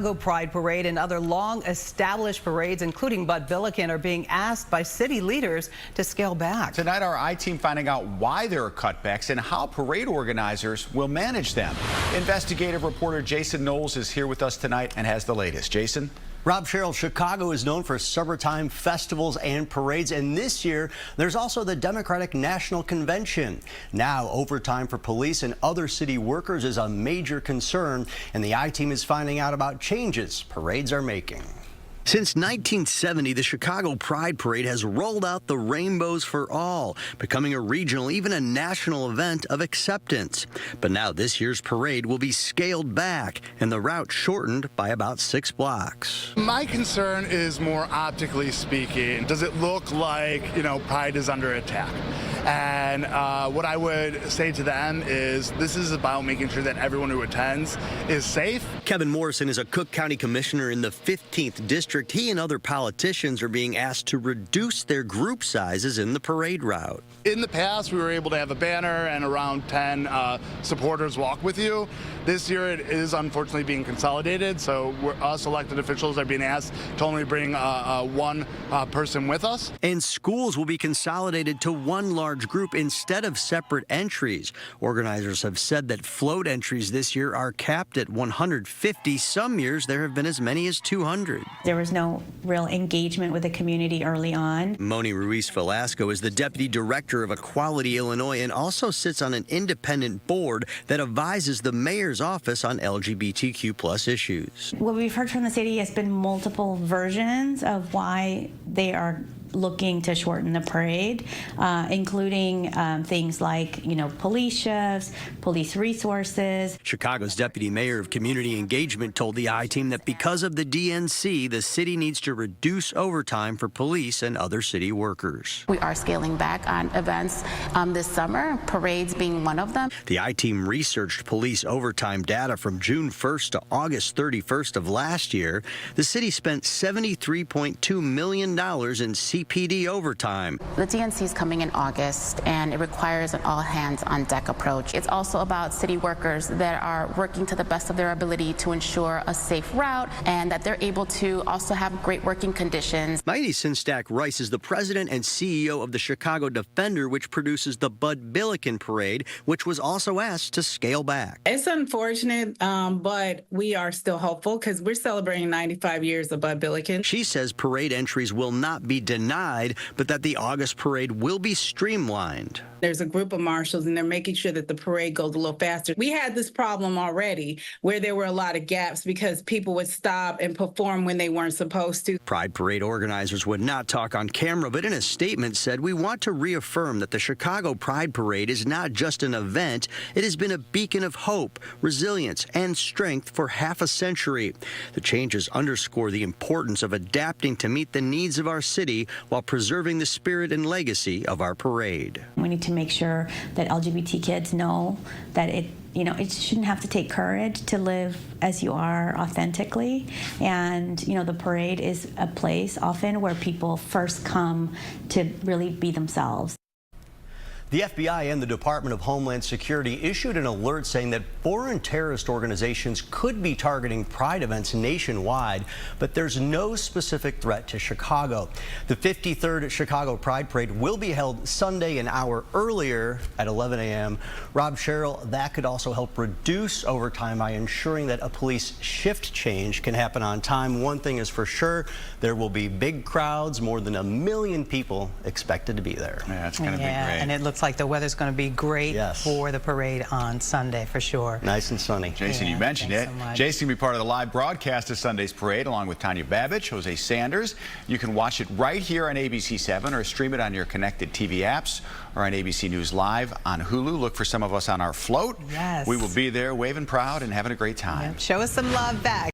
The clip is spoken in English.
Chicago Pride Parade and other long-established parades, including Bud Billiken, are being asked by city leaders to scale back. Tonight, our I-team finding out why there are cutbacks and how parade organizers will manage them. Investigative reporter Jason Knowles is here with us tonight and has the latest. Jason? Rob, Cheryl, Chicago is known for summertime festivals and parades, and this year there's also the Democratic National Convention. Now, overtime for police and other city workers is a major concern, and the I-team is finding out about changes parades are making. Since 1970, the Chicago Pride Parade has rolled out the Rainbows for All, becoming a regional, even a national event of acceptance. But now this year's parade will be scaled back and the route shortened by about 6 blocks. My concern is more optically speaking. Does it look like, Pride is under attack? And what I would say to them is this is about making sure that everyone who attends is safe. Kevin Morrison is a Cook County Commissioner in the 15th District. He and other politicians are being asked to reduce their group sizes in the parade route. In the past, we were able to have a banner and around 10 supporters walk with you. This year, it is unfortunately being consolidated, so us elected officials are being asked to only bring one person with us. And schools will be consolidated to one large group instead of separate entries. Organizers have said that float entries this year are capped at 150. Some years, there have been as many as 200. There was no real engagement with the community early on. Moni Ruiz-Velasco is the Deputy Director of Equality Illinois and also sits on an independent board that advises the mayor's office on LGBTQ+ issues. What we've heard from the city has been multiple versions of why they are looking to shorten the parade, including things like, police shifts, police resources. Chicago's Deputy Mayor of Community Engagement told the I-team that because of the DNC, the city needs to reduce overtime for police and other city workers. We are scaling back on events this summer, parades being one of them. The I-team researched police overtime data from June 1st to August 31st of last year. The city spent $73.2 million in CPD overtime. The DNC is coming in August, and it requires an all-hands-on-deck approach. It's also about city workers that are working to the best of their ability to ensure a safe route and that they're able to also have great working conditions. Mighty Sinstack Rice is the president and CEO of the Chicago Defender, which produces the Bud Billiken Parade, which was also asked to scale back. It's unfortunate, but we are still hopeful because we're celebrating 95 years of Bud Billiken. She says parade entries will not be denied, but that the August parade will be streamlined. There's a group of marshals, and they're making sure that the parade goes a little faster. We had this problem already where there were a lot of gaps because people would stop and perform when they weren't supposed to. Pride Parade organizers would not talk on camera, but in a statement said, "We want to reaffirm that the Chicago Pride Parade is not just an event. It has been a beacon of hope, resilience, and strength for half a century. The changes underscore the importance of adapting to meet the needs of our city while preserving the spirit and legacy of our parade." We need to make sure that LGBT kids know that it shouldn't have to take courage to live as you are authentically. And, the parade is a place often where people first come to really be themselves. The FBI and the Department of Homeland Security issued an alert saying that foreign terrorist organizations could be targeting Pride events nationwide, but there's no specific threat to Chicago. The 53rd Chicago Pride Parade will be held Sunday an hour earlier at 11 a.m. Rob, Cheryl, that could also help reduce overtime by ensuring that a police shift change can happen on time. One thing is for sure, there will be big crowds, more than 1 million people expected to be there. Yeah, it's going to be great. And it looks like the weather's going to be great for the parade on Sunday for sure. Nice and sunny. Jason, you mentioned it. So Jason will be part of the live broadcast of Sunday's parade along with Tanya Babich, Jose Sanders. You can watch it right here on ABC7 or stream it on your connected TV apps or on ABC News Live on Hulu. Look for some of us on our float. Yes. We will be there waving proud and having a great time. Yep. Show us some love back.